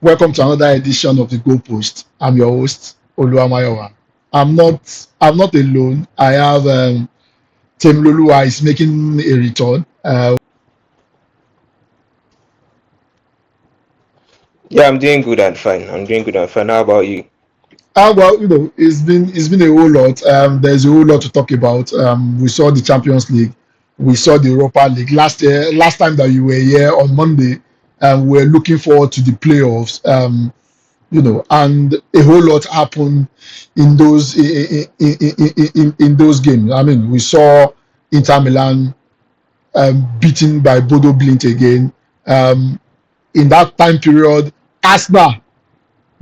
Welcome to another edition of the Goalpost. I'm your host, Oluwamayowa. I'm not alone. I have Tim Lolua is making a return. Yeah, I'm doing good and fine. I'm doing good and fine. How about you? Well, it's been a whole lot. There's a whole lot to talk about. We saw the Champions League, we saw the Europa League last time that you were here on Monday. We're looking forward to the playoffs. And a whole lot happened in those games. I mean, we saw Inter Milan beaten by Bodo Glimt again. In that time period, Arsenal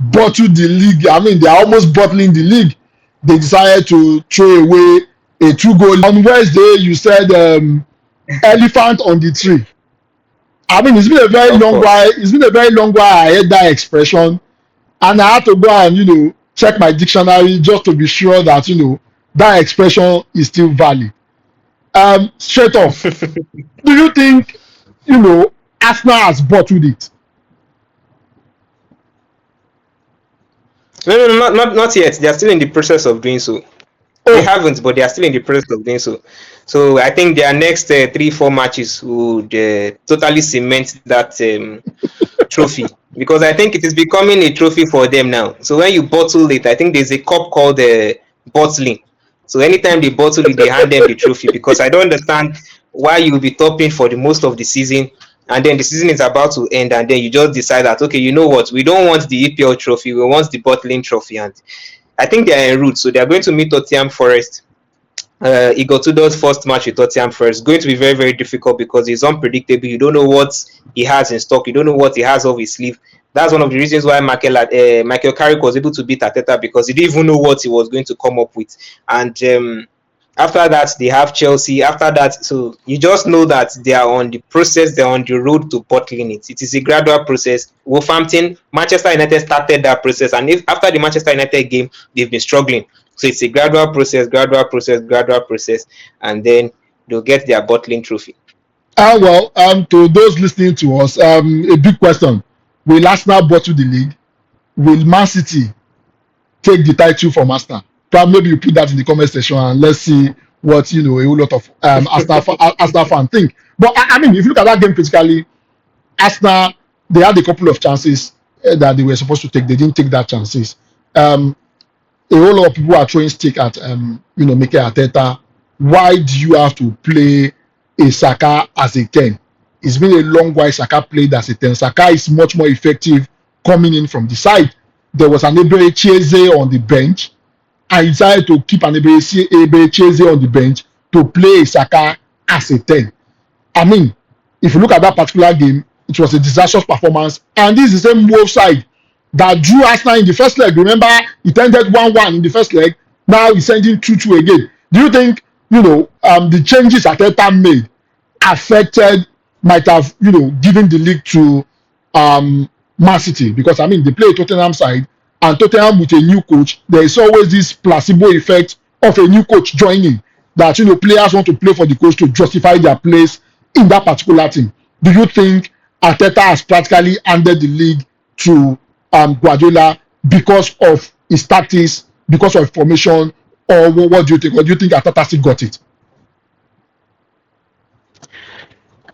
bottled the league. I mean, they're almost bottling the league. They decided to throw away a 2-goal. On Wednesday, you said elephant on the tree. I mean, it's been a very Of long while. course. It's been a very long while I heard that expression, and I had to go and check my dictionary just to be sure that that expression is still valid. Straight off, do you think Arsenal has bottled it? No, not yet. They are still in the process of doing so. They Oh, haven't, but they are still in the process of doing so. So I think their next 3-4 matches would totally cement that trophy, because I think it is becoming a trophy for them now. So when you bottle it, I think there's a cup called bottling. So anytime they bottle it, they hand them the trophy, because I don't understand why you will be topping for the most of the season, and then the season is about to end, and then you just decide that, okay, you know what, we don't want the EPL trophy, we want the bottling trophy. And I think they are en route, so they are going to meet Tottenham Forest. Igor Tudor's first match with Tottenham first going to be very, very difficult because he's unpredictable. You don't know what he has in stock. You don't know what he has off his sleeve. That's one of the reasons why Michael Carrick was able to beat Arteta, because he didn't even know what he was going to come up with. And after that, they have Chelsea. After that, so you just know that they are on the process. They're on the road to bottling it. It is a gradual process. Wolverhampton, Manchester United started that process, and if after the Manchester United game, they've been struggling. So it's a gradual process, gradual process, and then they'll get their bottling trophy. well, to those listening to us, a big question: will Arsenal bottle the league? Will Man City take the title from Arsenal? Probably maybe you put that in the comment section and let's see what a whole lot of Arsenal fan think. But I mean, if you look at that game critically, Arsenal, they had a couple of chances that they were supposed to take. They didn't take that chances. A whole lot of people are throwing stick at Mikel Arteta. Why do you have to play a Saka as a 10? It's been a long while Saka played as a 10. Saka is much more effective coming in from the side. There was an Eberechieze on the bench. I decided to keep an Eberechieze on the bench to play Saka as a 10. I mean, if you look at that particular game, it was a disastrous performance. And this is the same Wolves side that drew Arsenal in the first leg. Remember, it ended 1-1 in the first leg. Now he's sending 2-2 again. Do you think, the changes Arteta made might have, given the league to Man City? Because, I mean, they play a Tottenham side, and Tottenham with a new coach, there is always this placebo effect of a new coach joining, that, players want to play for the coach to justify their place in that particular team. Do you think Arteta has practically handed the league to Guardiola because of his tactics, because of formation, or what do you think? Or do you think Arteta still got it?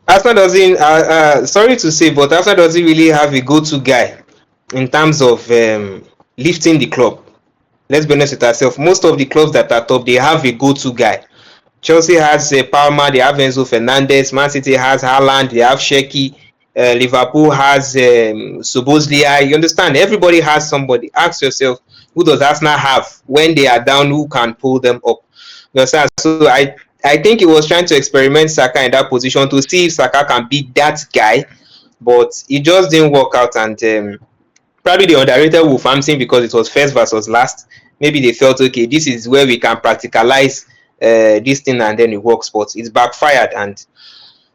Arsenal doesn't. Sorry to say, but Arsenal doesn't really have a go-to guy in terms of lifting the club. Let's be honest with ourselves. Most of the clubs that are top, they have a go-to guy. Chelsea has Palmer, they have Enzo Fernandez. Man City has Haaland, they have Sheki. Liverpool has Sobozlia. You understand? Everybody has somebody. Ask yourself, who does Arsenal have when they are down? Who can pull them up? You understand? So I think he was trying to experiment Saka in that position to see if Saka can be that guy, but it just didn't work out. And probably they underrated Wolverhampton because it was first versus last. Maybe they felt, okay, this is where we can practicalize this thing, and then it works, but it's backfired. And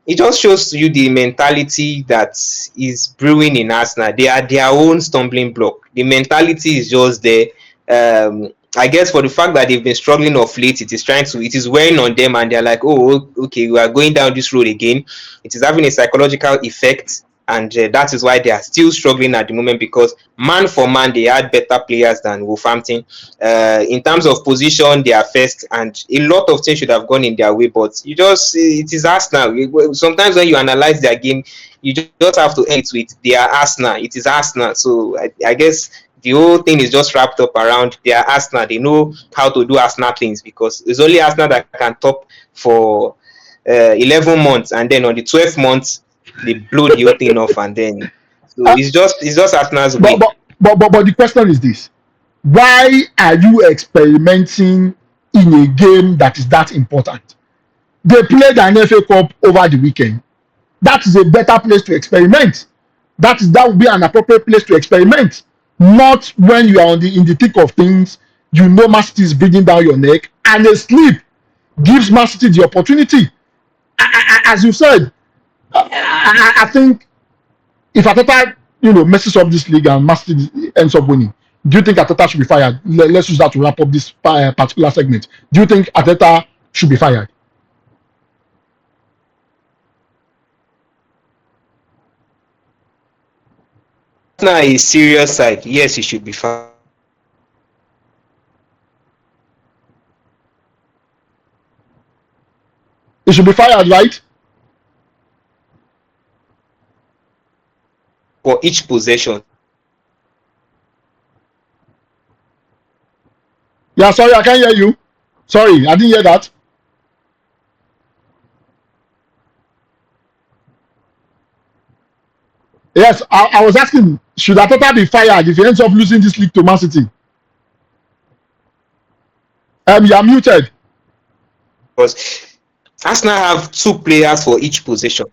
it just shows to you the mentality that is brewing in Arsenal. They are their own stumbling block. The mentality is just there. I guess for the fact that they've been struggling of late, it is wearing on them, and they're like, oh, okay, we are going down this road again. It is having a psychological effect and that is why they are still struggling at the moment, because man for man they had better players than Wolverhampton. In terms of position, they are first, and a lot of things should have gone in their way, but it is Arsenal. Sometimes when you analyze their game, you just have to end it with they are Arsenal. It is Arsenal. So I guess the whole thing is just wrapped up around they are Arsenal. They know how to do Arsenal things, because it's only Arsenal that can top for 11 months, and then on the 12th month they blow the whole thing off, and then so Uh, it's just Arsenal's but, way. but but the question is this: why are you experimenting in a game that is that important? They played an FACup over the weekend. That is a better place to experiment. That would be an appropriate place to experiment. Not when you are in the thick of things. You know Man City is breathing down your neck, and a sleep gives Man City the opportunity. As you said, I think if Ateta, messes up this league and Man City ends up winning, do you think Ateta should be fired? Let's use that to wrap up this particular segment. Do you think Ateta should be fired? Arsenal is serious side. Yes, he should be fired. He should be fired, right? For each possession. Yeah, sorry, I can't hear you. Sorry, I didn't hear that. Yes, I was asking, should Ateta be fired if he ends up losing this league to Man City? You are muted. Because Arsenal have 2 players for each possession.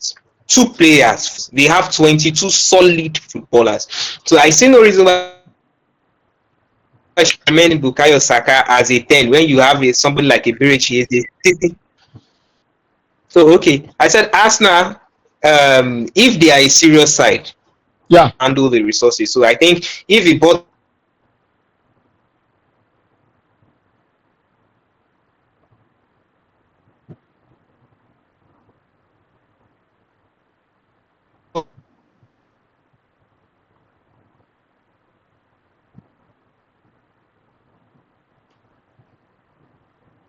2 players. They have 22 solid footballers. So I see no reason why I should recommend Bukayo Saka as a 10 when you have somebody like a Berichi. So okay, I said Arsenal, if they are a serious side, Yeah. handle the resources. So I think if he bought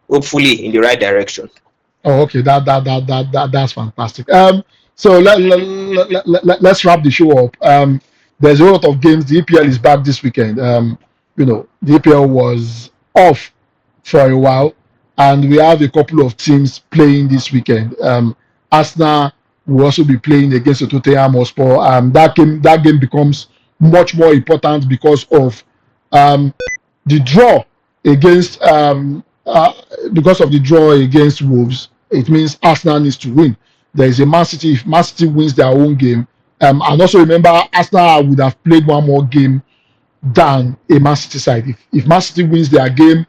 hopefully in the right direction. Oh, okay. That's fantastic. So let's wrap the show up. There's a lot of games. The EPL is back this weekend. The EPL was off for a while, and we have a couple of teams playing this weekend. Arsenal will also be playing against the Tottenham Hotspur. That game becomes much more important the draw against because of the draw against Wolves. It means Arsenal needs to win. There is a Man City. If Man City wins their own game, and also remember, Arsenal would have played one more game than a Man City side. If Man City wins their game,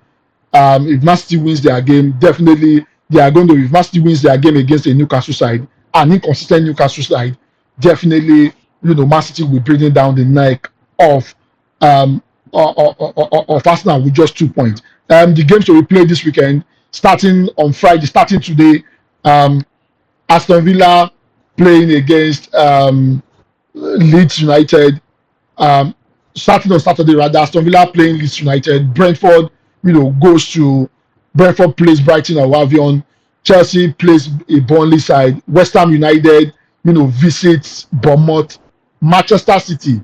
definitely they are going to. If Man City wins their game against a Newcastle side, an inconsistent Newcastle side, definitely, Man City will be bringing down the neck of um of Arsenal with just 2 points. The games will be played this weekend, starting on Friday, starting today. Aston Villa playing against Leeds United. Um, Starting on Saturday, rather, Aston Villa playing Leeds United. Brentford plays Brighton and Albion. Chelsea plays a Burnley side. West Ham United, visits Bournemouth. Manchester City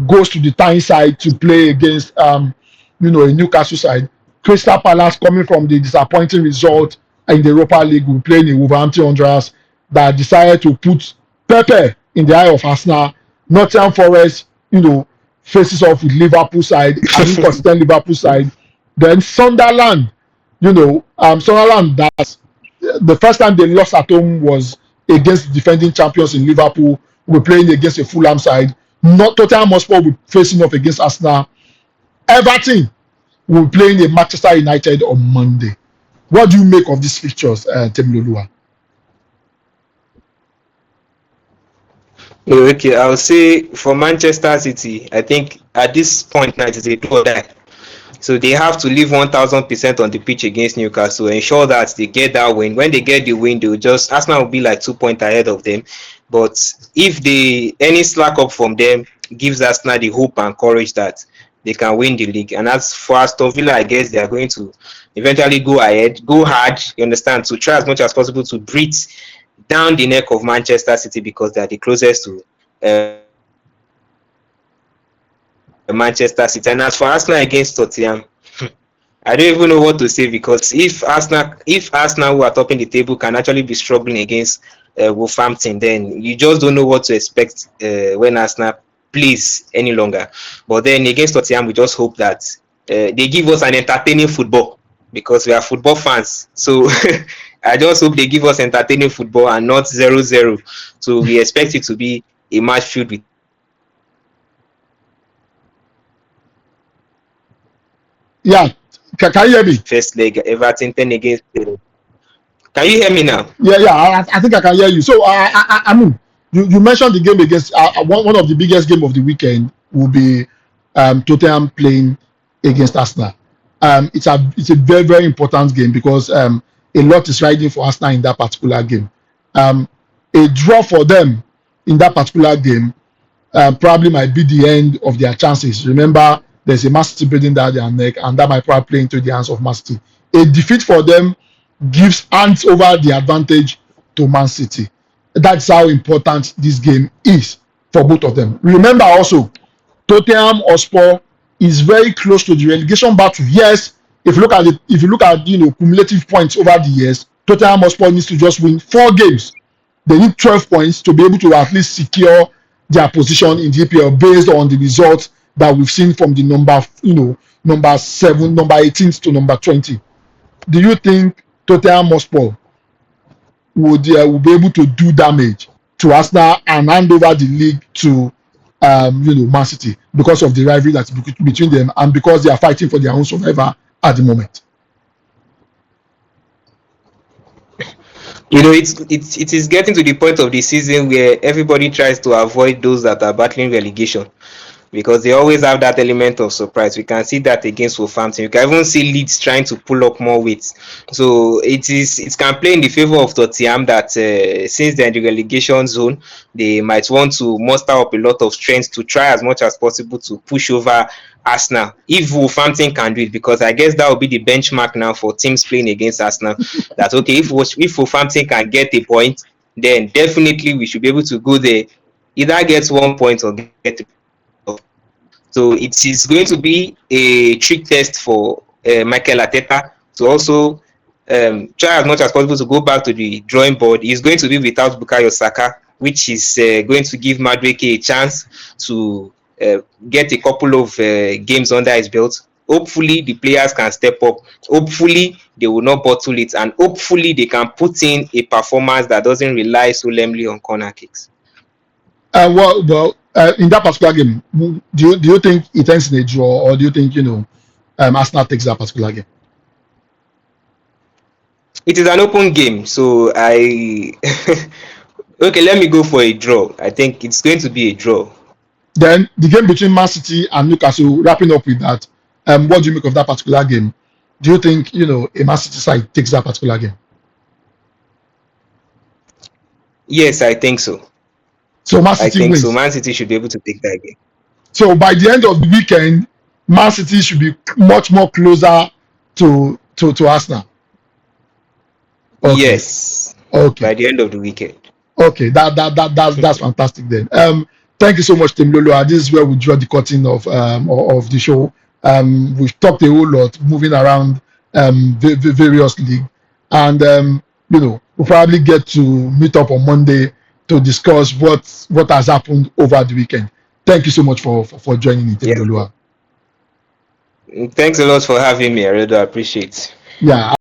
goes to the Tyneside to play against a Newcastle side. Crystal Palace, coming from the disappointing result in the Europa League, will play in Wolverhampton Wanderers that decided to put Pepe in the eye of Arsenal. Nottingham Forest, faces off with Liverpool side, an inconsistent Liverpool side. Then Sunderland, Sunderland, that the first time they lost at home was against defending champions in Liverpool. We're playing against a Fulham side. Not Tottenham Hotspur will be facing off against Arsenal. Everton will be playing a Manchester United on Monday. What do you make of these fixtures, Temiloluwa? Okay, I'll say for Manchester City, I think at this point now it is a do or die. So they have to leave 1000% on the pitch against Newcastle to ensure that they get that win. When they get the win, they will just Arsenal will be like 2 points ahead of them. But if they any slack up from them, gives Arsenal the hope and courage that they can win the league. And as for Aston Villa, I guess they are going to eventually go ahead, go hard, you understand, to try as much as possible to breathe down the neck of Manchester City because they are the closest to Manchester City. And as for Arsenal against Tottenham, I don't even know what to say because if Arsenal who are topping the table can actually be struggling against Wolverhampton, then you just don't know what to expect when Arsenal plays any longer. But then against Tottenham, we just hope that they give us an entertaining football because we are football fans. So I just hope they give us entertaining football and not 0-0. So we expect it to be a match filled with action. Yeah, can you hear me? First leg, Everton 10 against. Can you hear me now? I think I can hear you. So I mean, you mentioned the game against one of the biggest game of the weekend will be Tottenham playing against Arsenal. It's a very very important game because a lot is riding for Arsenal in that particular game. A draw for them in that particular game probably might be the end of their chances. Remember, there's a Man City breathing down their neck, and that might probably play into the hands of Man City. A defeat for them hands over the advantage to Man City. That's how important this game is for both of them. Remember also, Tottenham Hotspur is very close to the relegation battle. Yes, if you look at cumulative points over the years, Tottenham Hotspur needs to just win 4 games. They need 12 points to be able to at least secure their position in the EPL based on the results that we've seen from the number 7, number 18 to number 20. Do you think Tottenham Hotspur will be able to do damage to Arsenal and hand over the league to Man City because of the rivalry that's between them and because they are fighting for their own survival at the moment? It is getting to the point of the season where everybody tries to avoid those that are battling relegation because they always have that element of surprise. We can see that against Wolverhampton. You can even see Leeds trying to pull up more weight. So it can play in the favor of Tottenham that since they're in the relegation zone, they might want to muster up a lot of strength to try as much as possible to push over Arsenal. If Wolverhampton can do it, because I guess that will be the benchmark now for teams playing against Arsenal. That okay, if Wolverhampton can get a point, then definitely we should be able to go there, either get 1 point or get a so it is going to be a trick test for Mikel Arteta to also try as much as possible to go back to the drawing board. He's going to be without Bukayo Saka, which is going to give Madueke a chance to get a couple of games under his belt. Hopefully the players can step up. Hopefully they will not bottle it, and hopefully they can put in a performance that doesn't rely solemnly on corner kicks. In that particular game, do you think it ends in a draw, or do you think Arsenal takes that particular game? It is an open game, so I okay. Let me go for a draw. I think it's going to be a draw. Then the game between Man City and Newcastle. Wrapping up with that, what do you make of that particular game? Do you think a Man City side takes that particular game? Yes, I think so. So Man City wins. So. Man City should be able to take that game. So by the end of the weekend, Man City should be much more closer to Arsenal. Okay. Yes. Okay. By the end of the weekend. Okay, that's fantastic then. Thank you so much, Tim Lolo. This is where we draw the curtain of the show. We've talked a whole lot, moving around the various leagues, and we'll probably get to meet up on Monday to discuss what has happened over the weekend. Thank you so much for joining me, Tim Lolo. Thanks a lot for having me. I really appreciate it. Yeah.